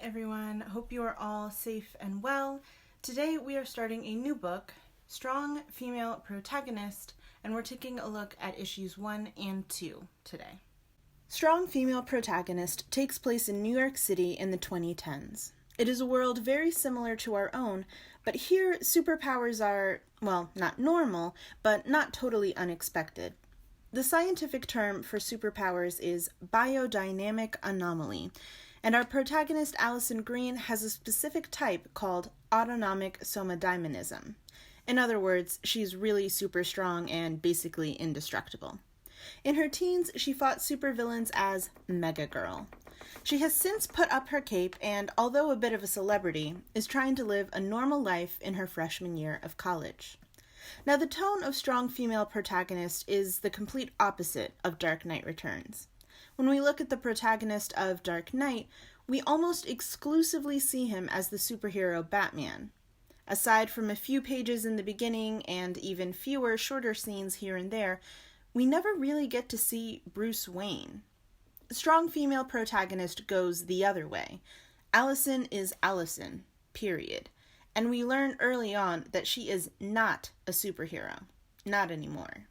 everyone. Hope you are all safe and well. Today we are starting a new book, Strong Female Protagonist, and we're taking a look at issues 1 and 2 today. Strong Female Protagonist takes place in New York City in the 2010s. It is a world very similar to our own, but here superpowers are, well, not normal, but not totally unexpected. The scientific term for superpowers is biodynamic anomaly, and our protagonist Allison Green has a specific type called autonomic somadaimonism. In other words, she's really super strong and basically indestructible. In her teens, she fought supervillains as Mega Girl. She has since put up her cape and, although a bit of a celebrity, is trying to live a normal life in her freshman year of college. Now, the tone of Strong Female Protagonist is the complete opposite of Dark Knight Returns. When we look at the protagonist of Dark Knight, we almost exclusively see him as the superhero Batman. Aside from a few pages in the beginning and even fewer shorter scenes here and there, we never really get to see Bruce Wayne. Strong Female Protagonist goes the other way. Allison is Allison, period. And we learn early on that she is not a superhero. Not anymore.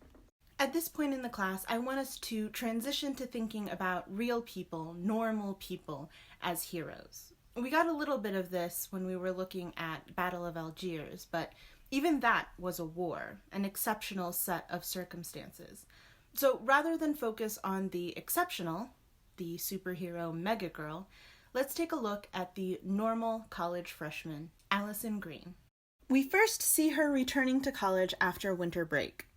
At this point in the class, I want us to transition to thinking about real people, normal people, as heroes. We got a little bit of this when we were looking at Battle of Algiers, but even that was a war, an exceptional set of circumstances. So rather than focus on the exceptional, the superhero Mega Girl, let's take a look at the normal college freshman, Allison Green. We first see her returning to college after winter break.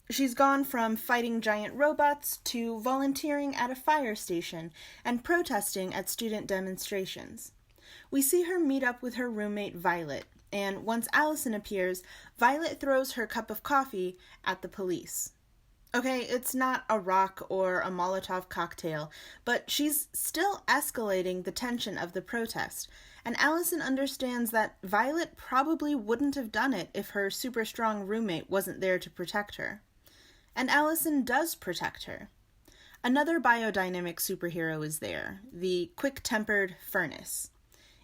She's gone from fighting giant robots to volunteering at a fire station and protesting at student demonstrations. We see her meet up with her roommate Violet, and once Allison appears, Violet throws her cup of coffee at the police. Okay, it's not a rock or a Molotov cocktail, but she's still escalating the tension of the protest, and Allison understands that Violet probably wouldn't have done it if her super strong roommate wasn't there to protect her. And Allison does protect her. Another biodynamic superhero is there, the quick-tempered Furnace.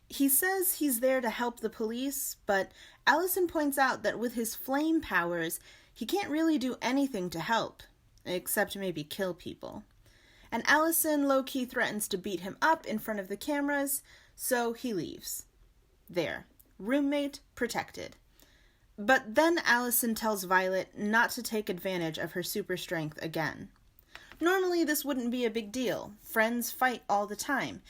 He says he's there to help the police, but Allison points out that with his flame powers, he can't really do anything to help, except maybe kill people. And Allison low-key threatens to beat him up in front of the cameras, so he leaves. There, roommate protected. But then Allison tells Violet not to take advantage of her super strength again. Normally this wouldn't be a big deal. Friends fight all the time.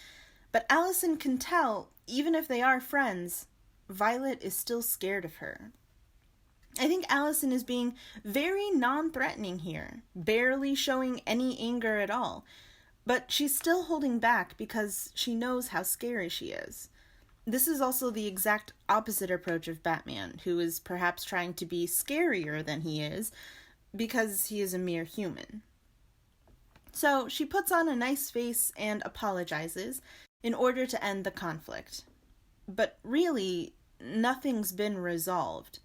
But Allison can tell, even if they are friends, Violet is still scared of her. I think Allison is being very non-threatening here, barely showing any anger at all. But she's still holding back because she knows how scary she is. This is also the exact opposite approach of Batman, who is perhaps trying to be scarier than he is, because he is a mere human. So she puts on a nice face and apologizes in order to end the conflict. But really, nothing's been resolved.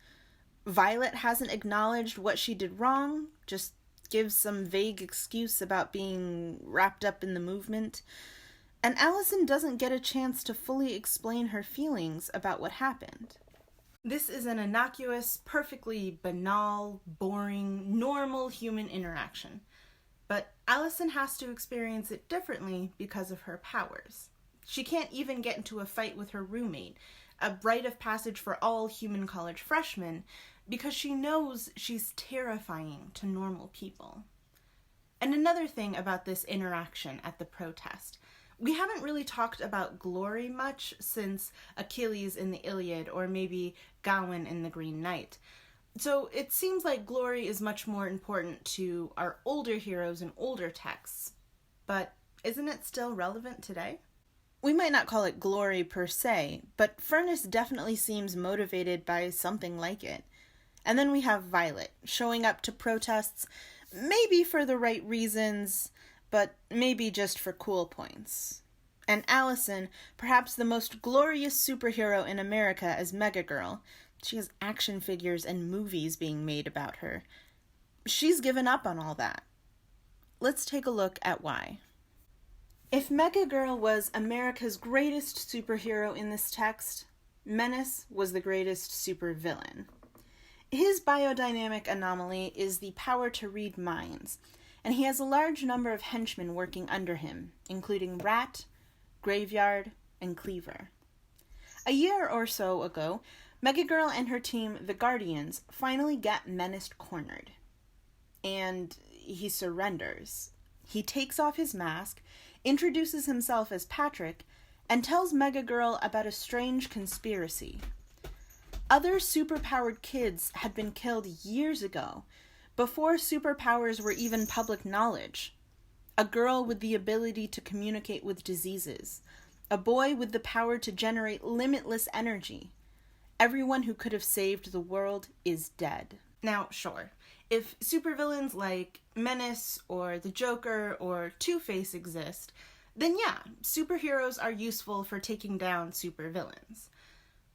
Violet hasn't acknowledged what she did wrong, just gives some vague excuse about being wrapped up in the movement. And Allison doesn't get a chance to fully explain her feelings about what happened. This is an innocuous, perfectly banal, boring, normal human interaction. But Allison has to experience it differently because of her powers. She can't even get into a fight with her roommate, a rite of passage for all human college freshmen, because she knows she's terrifying to normal people. And another thing about this interaction at the protest, we haven't really talked about glory much since Achilles in the Iliad or maybe Gawain in the Green Knight. So it seems like glory is much more important to our older heroes and older texts. But isn't it still relevant today? We might not call it glory per se, but Furnace definitely seems motivated by something like it. And then we have Violet, showing up to protests, maybe for the right reasons, but maybe just for cool points. And Allison, perhaps the most glorious superhero in America as Mega Girl. She has action figures and movies being made about her. She's given up on all that. Let's take a look at why. If Mega Girl was America's greatest superhero in this text, Menace was the greatest supervillain. His biodynamic anomaly is the power to read minds, and he has a large number of henchmen working under him, including Rat, Graveyard, and Cleaver. A year or so ago, Mega Girl and her team, the Guardians, finally get Menace cornered. And he surrenders. He takes off his mask, introduces himself as Patrick, and tells Mega Girl about a strange conspiracy. Other superpowered kids had been killed years ago, before superpowers were even public knowledge. A girl with the ability to communicate with diseases. A boy with the power to generate limitless energy. Everyone who could have saved the world is dead. Now, sure, if supervillains like Menace or the Joker or Two-Face exist, then yeah, superheroes are useful for taking down supervillains.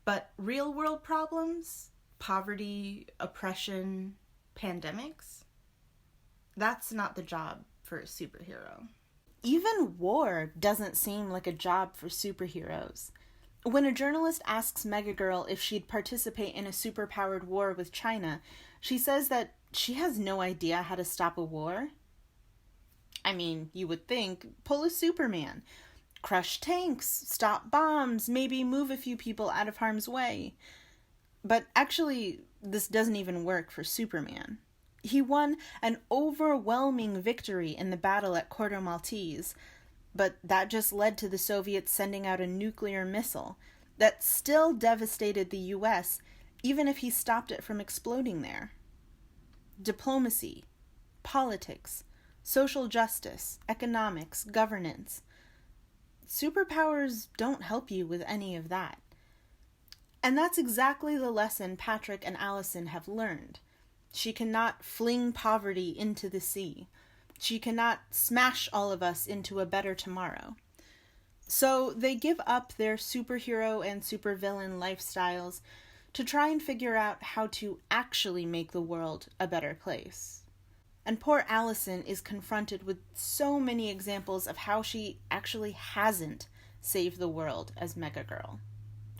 But real-world problems, poverty, oppression, pandemics, that's not the job for a superhero. Even war doesn't seem like a job for superheroes. When a journalist asks Mega Girl if she'd participate in a superpowered war with China, she says that she has no idea how to stop a war. I mean, you would think, pull a Superman. Crush tanks, stop bombs, maybe move a few people out of harm's way. But actually, this doesn't even work for Superman. He won an overwhelming victory in the battle at Corto Maltese, but that just led to the Soviets sending out a nuclear missile that still devastated the US, even if he stopped it from exploding there. Diplomacy, politics, social justice, economics, governance. Superpowers don't help you with any of that. And that's exactly the lesson Patrick and Allison have learned. She cannot fling poverty into the sea. She cannot smash all of us into a better tomorrow. So they give up their superhero and supervillain lifestyles to try and figure out how to actually make the world a better place. And poor Allison is confronted with so many examples of how she actually hasn't saved the world as Mega Girl.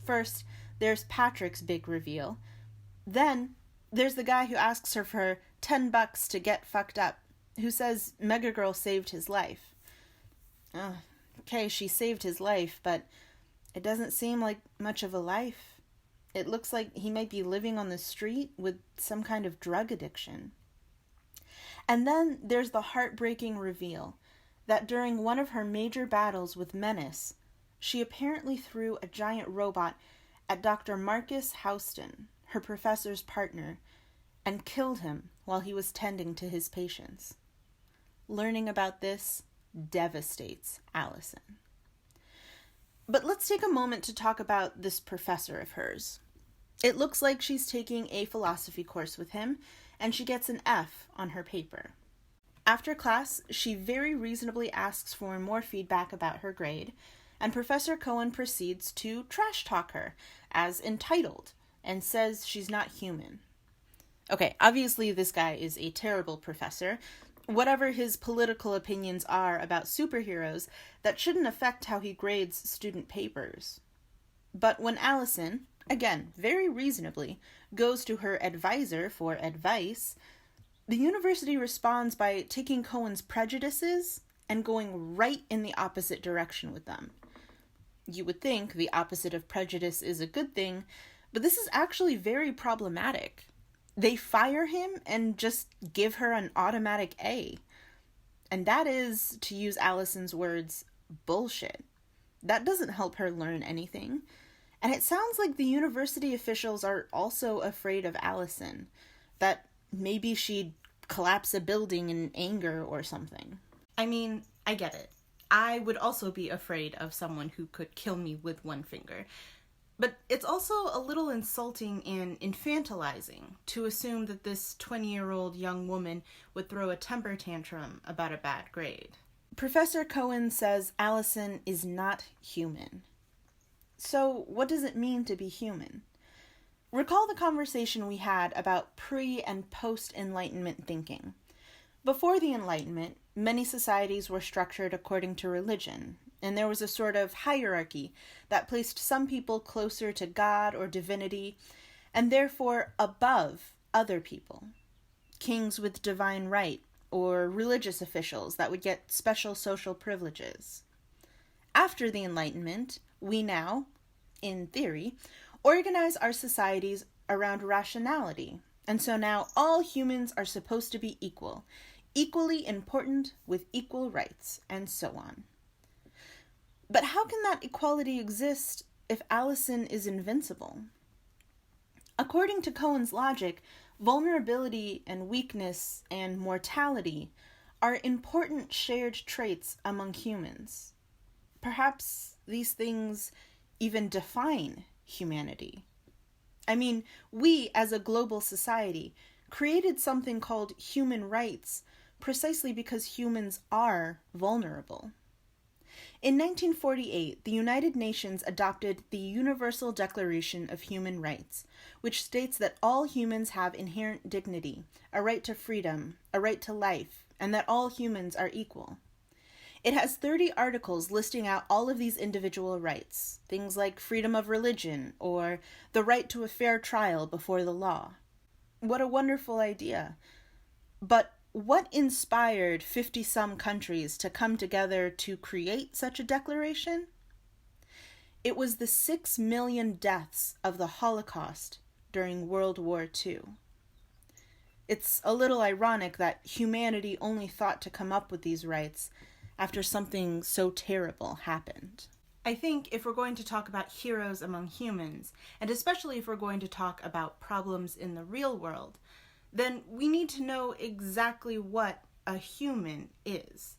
First, there's Patrick's big reveal. Then, there's the guy who asks her for $10 to get fucked up, who says Mega Girl saved his life. Okay, she saved his life, but it doesn't seem like much of a life. It looks like he might be living on the street with some kind of drug addiction. And then there's the heartbreaking reveal that during one of her major battles with Menace, she apparently threw a giant robot at Dr. Marcus Houston, her professor's partner, and killed him while he was tending to his patients. Learning about this devastates Allison. But let's take a moment to talk about this professor of hers. It looks like she's taking a philosophy course with him, and she gets an F on her paper. After class, she very reasonably asks for more feedback about her grade, and Professor Cohen proceeds to trash talk her as entitled and says she's not human. Okay, obviously this guy is a terrible professor. Whatever his political opinions are about superheroes, that shouldn't affect how he grades student papers. But when Allison, again, very reasonably, goes to her advisor for advice, the university responds by taking Cohen's prejudices and going right in the opposite direction with them. You would think the opposite of prejudice is a good thing, but this is actually very problematic. They fire him and just give her an automatic A. And that is, to use Allison's words, bullshit. That doesn't help her learn anything. And it sounds like the university officials are also afraid of Allison, that maybe she'd collapse a building in anger or something. I mean, I get it. I would also be afraid of someone who could kill me with one finger. But it's also a little insulting and infantilizing to assume that this 20-year-old young woman would throw a temper tantrum about a bad grade. Professor Cohen says Allison is not human. So what does it mean to be human? Recall the conversation we had about pre- and post-Enlightenment thinking. Before the Enlightenment, many societies were structured according to religion, and there was a sort of hierarchy that placed some people closer to God or divinity, and therefore above other people. Kings with divine right, or religious officials that would get special social privileges. After the Enlightenment, we now, in theory, organize our societies around rationality, and so now all humans are supposed to be equal, equally important with equal rights, and so on. But how can that equality exist if Allison is invincible? According to Cohen's logic, vulnerability and weakness and mortality are important shared traits among humans. Perhaps these things even define humanity. I mean, we as a global society created something called human rights precisely because humans are vulnerable. In 1948, the United Nations adopted the Universal Declaration of Human Rights, which states that all humans have inherent dignity, a right to freedom, a right to life, and that all humans are equal. It has 30 articles listing out all of these individual rights, things like freedom of religion or the right to a fair trial before the law. What a wonderful idea. But what inspired 50-some countries to come together to create such a declaration? It was the 6 million deaths of the Holocaust during World War II. It's a little ironic that humanity only thought to come up with these rights after something so terrible happened. I think if we're going to talk about heroes among humans, and especially if we're going to talk about problems in the real world, then we need to know exactly what a human is.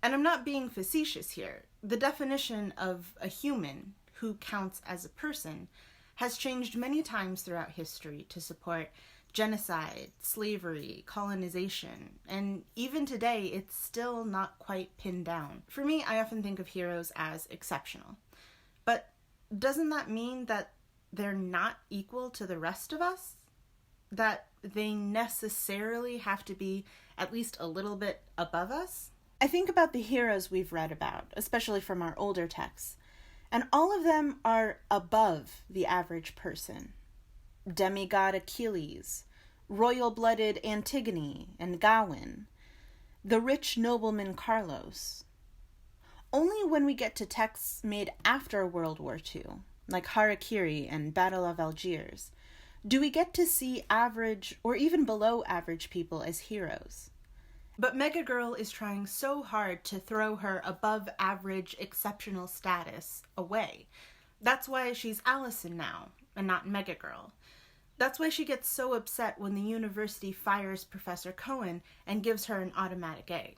And I'm not being facetious here. The definition of a human, who counts as a person, has changed many times throughout history to support genocide, slavery, colonization, and even today it's still not quite pinned down. For me, I often think of heroes as exceptional. But doesn't that mean that they're not equal to the rest of us? That they necessarily have to be at least a little bit above us? I think about the heroes we've read about, especially from our older texts, and all of them are above the average person. Demigod Achilles, royal-blooded Antigone and Gawain, the rich nobleman Carlos. Only when we get to texts made after World War II, like Harakiri and Battle of Algiers, do we get to see average or even below average people as heroes. But Megagirl is trying so hard to throw her above average exceptional status away. That's why she's Allison now, and not Megagirl. That's why she gets so upset when the university fires Professor Cohen and gives her an automatic A.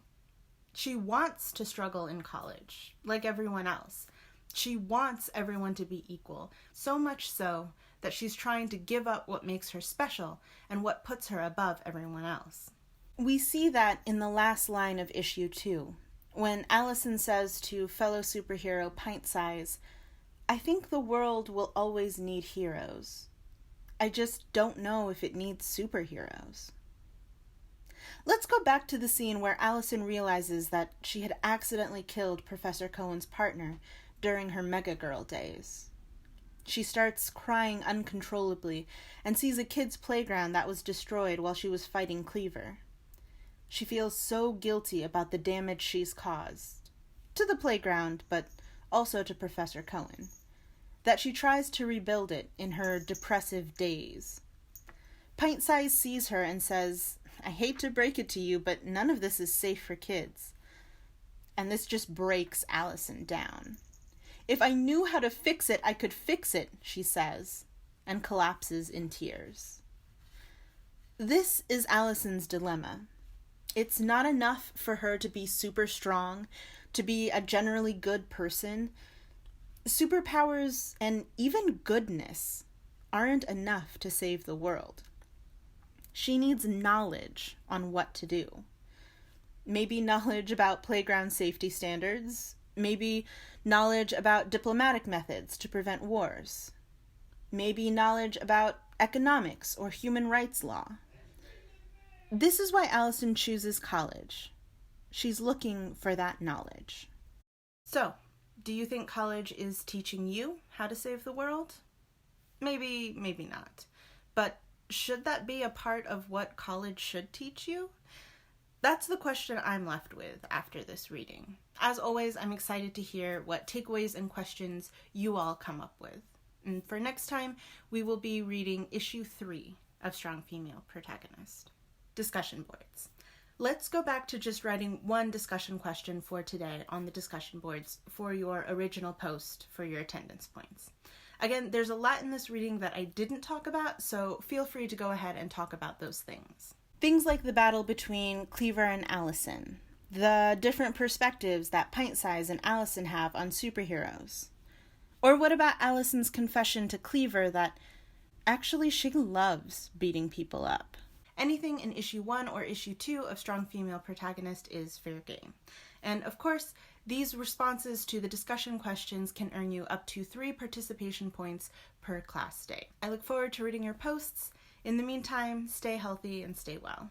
She wants to struggle in college, like everyone else. She wants everyone to be equal, so much so that she's trying to give up what makes her special and what puts her above everyone else. We see that in the last line of issue 2, when Allison says to fellow superhero Pint Size, "I think the world will always need heroes. I just don't know if it needs superheroes." Let's go back to the scene where Allison realizes that she had accidentally killed Professor Cohen's partner during her Megagirl days. She starts crying uncontrollably and sees a kid's playground that was destroyed while she was fighting Cleaver. She feels so guilty about the damage she's caused, to the playground, but also to Professor Cohen, that she tries to rebuild it in her depressive days. Pint Size sees her and says, "I hate to break it to you, but none of this is safe for kids." And this just breaks Allison down. "If I knew how to fix it, I could fix it," she says, and collapses in tears. This is Allison's dilemma. It's not enough for her to be super strong, to be a generally good person. Superpowers and even goodness aren't enough to save the world. She needs knowledge on what to do. Maybe knowledge about playground safety standards, maybe knowledge about diplomatic methods to prevent wars, maybe knowledge about economics or human rights law. This is why Allison chooses college. She's looking for that knowledge. So, do you think college is teaching you how to save the world? Maybe, maybe not. But should that be a part of what college should teach you? That's the question I'm left with after this reading. As always, I'm excited to hear what takeaways and questions you all come up with. And for next time, we will be reading issue 3 of Strong Female Protagonist. Discussion boards. Let's go back to just writing one discussion question for today on the discussion boards for your original post for your attendance points. Again, there's a lot in this reading that I didn't talk about, so feel free to go ahead and talk about those things. Things like the battle between Cleaver and Allison, the different perspectives that Pint Size and Allison have on superheroes. Or what about Allison's confession to Cleaver that actually she loves beating people up? Anything in issue 1 or issue 2 of Strong Female Protagonist is fair game. And of course, these responses to the discussion questions can earn you up to 3 participation points per class day. I look forward to reading your posts. In the meantime, stay healthy and stay well.